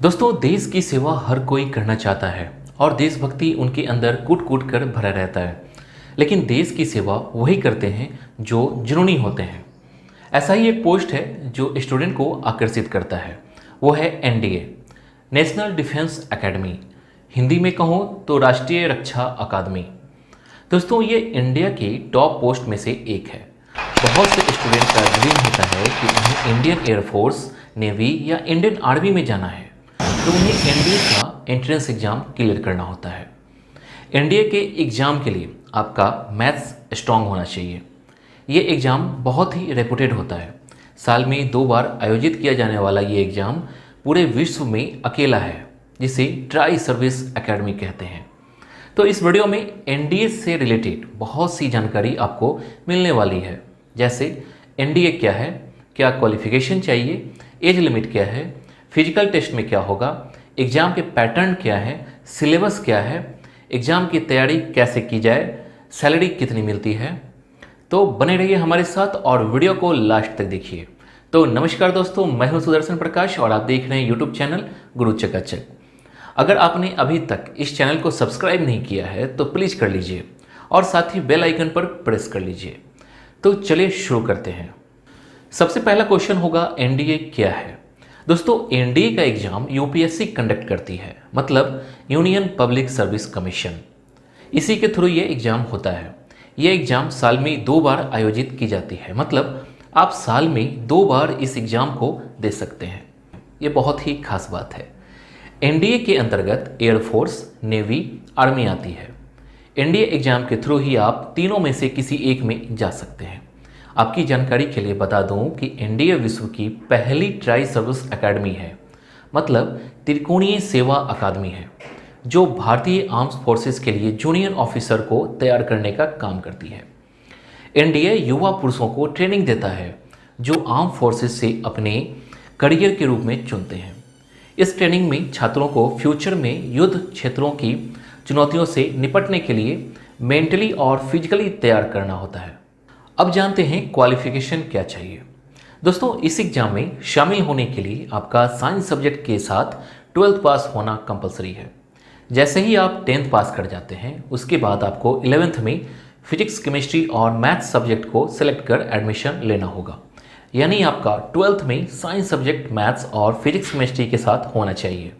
दोस्तों, देश की सेवा हर कोई करना चाहता है और देशभक्ति उनके अंदर कूट कूट कर भरा रहता है। लेकिन देश की सेवा वही करते हैं जो जुनूनी होते हैं। ऐसा ही एक पोस्ट है जो स्टूडेंट को आकर्षित करता है। वो है NDA, national defence academy. Hindi में कहूँ तो राष्ट्रीय रक्षा अकादमी। दोस्तों, ये इंडिया की टॉप पोस्ट में से एक है। बहुत से स्टूडेंट का ड्रीम होता है कि उन्हें इंडियन एयरफोर्स, नेवी या इंडियन आर्मी में जाना है, तो उन्हें एनडीए का एंट्रेंस एग्ज़ाम क्लियर करना होता है। एनडीए के एग्ज़ाम के लिए आपका मैथ्स स्ट्रांग होना चाहिए। ये एग्ज़ाम बहुत ही रेपुटेड होता है। साल में 2 बार आयोजित किया जाने वाला ये एग्ज़ाम पूरे विश्व में अकेला है, जिसे ट्राई सर्विस एकेडमी कहते हैं। तो इस वीडियो में एनडीए से रिलेटेड बहुत सी जानकारी आपको मिलने वाली है, जैसे एनडीए क्या है, क्या क्वालिफिकेशन चाहिए, एज लिमिट क्या है, फिजिकल टेस्ट में क्या होगा, एग्ज़ाम के पैटर्न क्या है, सिलेबस क्या है, एग्ज़ाम की तैयारी कैसे की जाए, सैलरी कितनी मिलती है। तो बने रहिए हमारे साथ और वीडियो को लास्ट तक देखिए। तो नमस्कार दोस्तों, मैं हूं सुदर्शन प्रकाश और आप देख रहे हैं यूट्यूब चैनल गुरु चकाचक। अगर आपने अभी तक इस चैनल को सब्सक्राइब नहीं किया है तो प्लीज़ कर लीजिए और साथ ही बेल आइकन पर प्रेस कर लीजिए। तो चलिए शुरू करते हैं। सबसे पहला क्वेश्चन होगा, एनडीए क्या है। दोस्तों, एनडीए का एग्जाम यूपीएससी कंडक्ट करती है, मतलब यूनियन पब्लिक सर्विस कमीशन। इसी के थ्रू ये एग्जाम होता है। ये एग्जाम साल में 2 बार आयोजित की जाती है, मतलब आप साल में 2 बार इस एग्जाम को दे सकते हैं। ये बहुत ही खास बात है। एनडीए के अंतर्गत एयरफोर्स, नेवी, आर्मी आती है। एनडीए एग्जाम के थ्रू ही आप तीनों में से किसी एक में जा सकते हैं। आपकी जानकारी के लिए बता दूं कि एनडीए विश्व की पहली ट्राई सर्विस एकेडमी है, मतलब त्रिकोणीय सेवा अकादमी है, जो भारतीय आर्म्स फोर्सेस के लिए जूनियर ऑफिसर को तैयार करने का काम करती है। एनडीए युवा पुरुषों को ट्रेनिंग देता है जो आर्म फोर्सेस से अपने करियर के रूप में चुनते हैं। इस ट्रेनिंग में छात्रों को फ्यूचर में युद्ध क्षेत्रों की चुनौतियों से निपटने के लिए मेंटली और फिजिकली तैयार करना होता है। अब जानते हैं क्वालिफिकेशन क्या चाहिए। दोस्तों, इस एग्जाम में शामिल होने के लिए आपका साइंस सब्जेक्ट के साथ 12th पास होना कंपलसरी है। जैसे ही आप 10th पास कर जाते हैं, उसके बाद आपको 11th में फिजिक्स, केमिस्ट्री और मैथ्स सब्जेक्ट को सिलेक्ट कर एडमिशन लेना होगा। यानी आपका 12th में साइंस सब्जेक्ट मैथ्स और फिजिक्स, केमिस्ट्री के साथ होना चाहिए।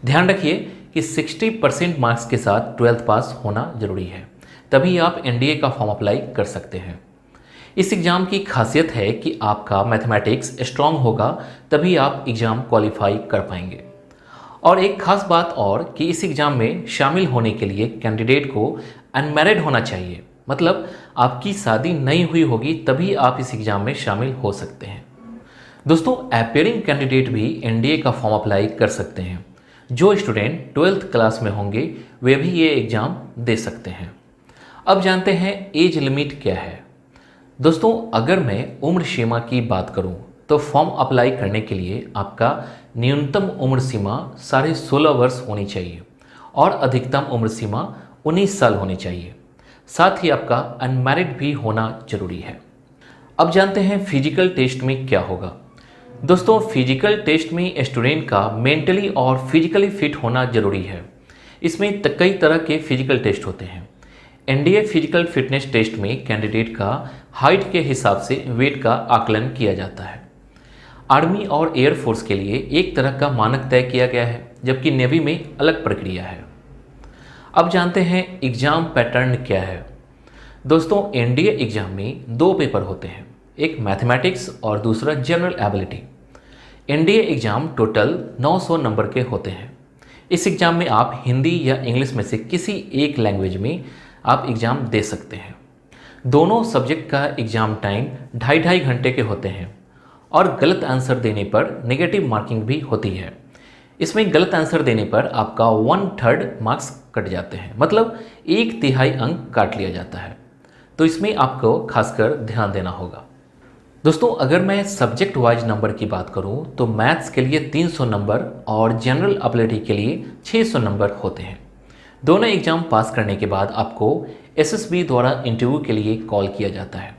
ध्यान रखिए कि 60% मार्क्स के साथ 12th पास होना जरूरी है, तभी आप एनडीए का फॉर्म अप्लाई कर सकते हैं। इस एग्ज़ाम की खासियत है कि आपका मैथमेटिक्स स्ट्रांग होगा, तभी आप एग्ज़ाम क्वालिफाई कर पाएंगे। और एक खास बात और कि इस एग्ज़ाम में शामिल होने के लिए कैंडिडेट को अनमैरिड होना चाहिए, मतलब आपकी शादी नहीं हुई होगी तभी आप इस एग्ज़ाम में शामिल हो सकते हैं। दोस्तों, अपेयरिंग कैंडिडेट भी एनडीए का फॉर्म अप्लाई कर सकते हैं। जो स्टूडेंट 12th क्लास में होंगे वे भी ये एग्ज़ाम दे सकते हैं। अब जानते हैं एज लिमिट क्या है। दोस्तों, अगर मैं उम्र सीमा की बात करूं तो फॉर्म अप्लाई करने के लिए आपका न्यूनतम उम्र सीमा 16.5 वर्ष होनी चाहिए और अधिकतम उम्र सीमा 19 साल होनी चाहिए। साथ ही आपका अनमैरिड भी होना जरूरी है। अब जानते हैं फिजिकल टेस्ट में क्या होगा। दोस्तों, फिजिकल टेस्ट में स्टूडेंट का मेंटली और फिजिकली फिट होना जरूरी है। इसमें कई तरह के फिजिकल टेस्ट होते हैं। एनडीए फिजिकल फिटनेस टेस्ट में कैंडिडेट का हाइट के हिसाब से वेट का आकलन किया जाता है। आर्मी और एयरफोर्स के लिए एक तरह का मानक तय किया गया है, जबकि नेवी में अलग प्रक्रिया है। अब जानते हैं एग्जाम पैटर्न क्या है। दोस्तों, एनडीए एग्जाम में 2 पेपर होते हैं, एक मैथमेटिक्स और दूसरा general ability. NDA exam total 900 number के होते हैं। इस एग्जाम में आप हिंदी या इंग्लिश में से किसी एक लैंग्वेज में आप एग्ज़ाम दे सकते हैं। दोनों सब्जेक्ट का एग्ज़ाम टाइम 2.5 घंटे के होते हैं और गलत आंसर देने पर नेगेटिव मार्किंग भी होती है। इसमें गलत आंसर देने पर आपका 1/3 मार्क्स कट जाते हैं, मतलब 1/3 अंक काट लिया जाता है। तो इसमें आपको खासकर ध्यान देना होगा। दोस्तों, अगर मैं सब्जेक्ट वाइज नंबर की बात करूं तो मैथ्स के लिए 300 नंबर और जनरल एबिलिटी के लिए 600 नंबर होते हैं। दोनों एग्जाम पास करने के बाद आपको एसएसबी द्वारा इंटरव्यू के लिए कॉल किया जाता है।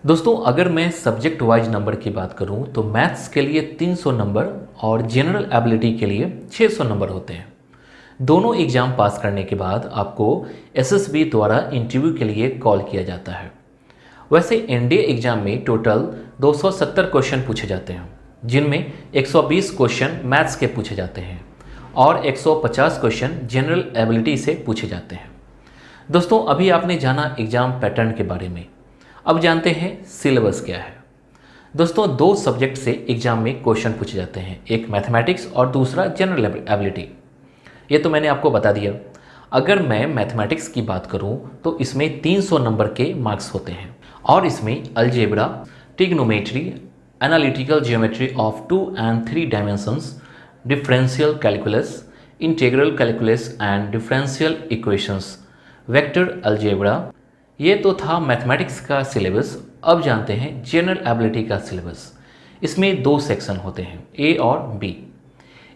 दोस्तों अगर मैं सब्जेक्ट वाइज नंबर की बात करूं तो मैथ्स के लिए 300 नंबर और जनरल एबिलिटी के लिए 600 नंबर होते हैं। दोनों एग्ज़ाम पास करने के बाद आपको एसएसबी द्वारा इंटरव्यू के लिए कॉल किया जाता है। वैसे एनडीए एग्ज़ाम में टोटल 270 क्वेश्चन पूछे जाते हैं, जिनमें 120 क्वेश्चन मैथ्स के पूछे जाते हैं और 150 क्वेश्चन जनरल एबिलिटी से पूछे जाते हैं। दोस्तों अभी आपने जाना एग्ज़ाम पैटर्न के बारे में, अब जानते हैं सिलेबस क्या है। दोस्तों 2 सब्जेक्ट से एग्ज़ाम में क्वेश्चन पूछे जाते हैं, एक मैथमेटिक्स और दूसरा जनरल एबिलिटी। ये तो मैंने आपको बता दिया। अगर मैं मैथमेटिक्स की बात करूं तो इसमें 300 नंबर के मार्क्स होते हैं और इसमें algebra, trigonometry, analytical geometry of 2 and 3 dimensions, differential calculus, integral calculus and differential equations, vector algebra. ये तो था मैथमेटिक्स का सिलेबस। अब जानते हैं जनरल एबिलिटी का सिलेबस। इसमें 2 सेक्शन होते हैं, ए और बी।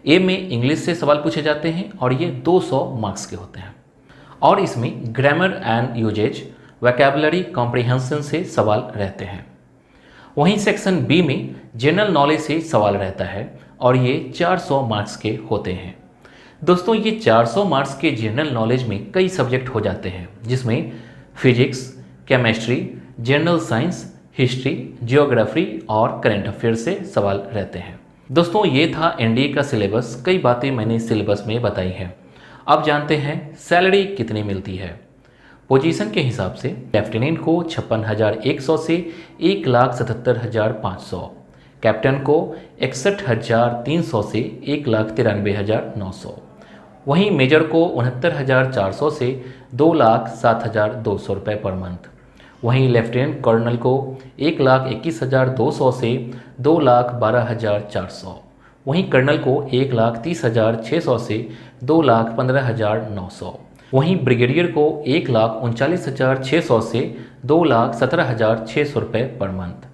ए में इंग्लिश से सवाल पूछे जाते हैं और ये 200 मार्क्स के होते हैं और इसमें grammar and usage, vocabulary comprehension से सवाल रहते हैं। वहीं सेक्शन बी में जनरल नॉलेज से सवाल रहता है और ये 400 मार्क्स के होते हैं। दोस्तों ये 400 मार्क्स के जनरल नॉलेज में कई सब्जेक्ट हो जाते हैं, जिसमें physics, chemistry, general science, history, geography और करंट अफेयर से सवाल रहते हैं। दोस्तों ये था एनडीए का सिलेबस। कई बातें मैंने सिलेबस में बताई हैं। अब जानते हैं सैलरी कितनी मिलती है। पोजीशन के हिसाब से लेफ्टिनेंट को 56,100 से 1,77,500, कैप्टन को 61,300 से 1,93,900, वहीं मेजर को 69,400 से 2,07,200 रुपये पर मंथ, वहीं लेफ्टिनेंट कर्नल को 1,21,200 से 2,12,400, वहीं कर्नल को 1,30,600 से 2,15,900, वहीं ब्रिगेडियर को 1,39,600 से 2,17,600 रुपये पर मंथ,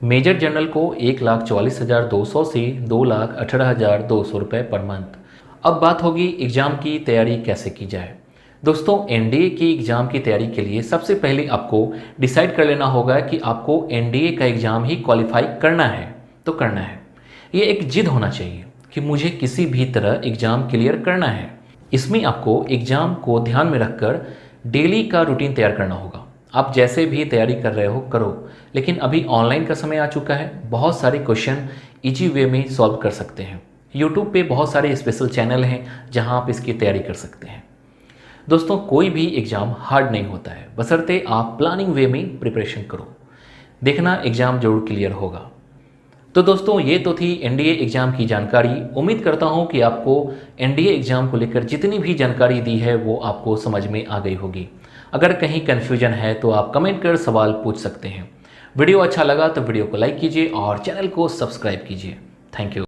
मेजर जनरल को 1,44,200 से 2,18,200 रुपये पर मंथ। अब बात होगी एग्ज़ाम की तैयारी कैसे की जाए। दोस्तों एनडीए की एग्ज़ाम की तैयारी के लिए सबसे पहले आपको डिसाइड कर लेना होगा कि आपको एनडीए का एग्ज़ाम ही क्वालिफाई करना है तो करना है। ये एक जिद होना चाहिए कि मुझे किसी भी तरह एग्ज़ाम क्लियर करना है। इसमें आपको एग्ज़ाम को ध्यान में रखकर डेली का रूटीन तैयार करना होगा। आप जैसे भी तैयारी कर रहे हो करो, लेकिन अभी ऑनलाइन का समय आ चुका है। बहुत सारे क्वेश्चन ईजी वे में सॉल्व कर सकते हैं। यूट्यूब पे बहुत सारे स्पेशल चैनल हैं जहां आप इसकी तैयारी कर सकते हैं। दोस्तों कोई भी एग्ज़ाम हार्ड नहीं होता है, बशर्ते आप प्लानिंग वे में प्रिपरेशन करो। देखना एग्ज़ाम जरूर क्लियर होगा। तो दोस्तों ये तो थी एनडीए एग्ज़ाम की जानकारी। उम्मीद करता हूँ कि आपको एनडीए एग्ज़ाम को लेकर जितनी भी जानकारी दी है वो आपको समझ में आ गई होगी। अगर कहीं कन्फ्यूजन है तो आप कमेंट कर सवाल पूछ सकते हैं। वीडियो अच्छा लगा तो वीडियो को लाइक कीजिए और चैनल को सब्सक्राइब कीजिए। Thank you.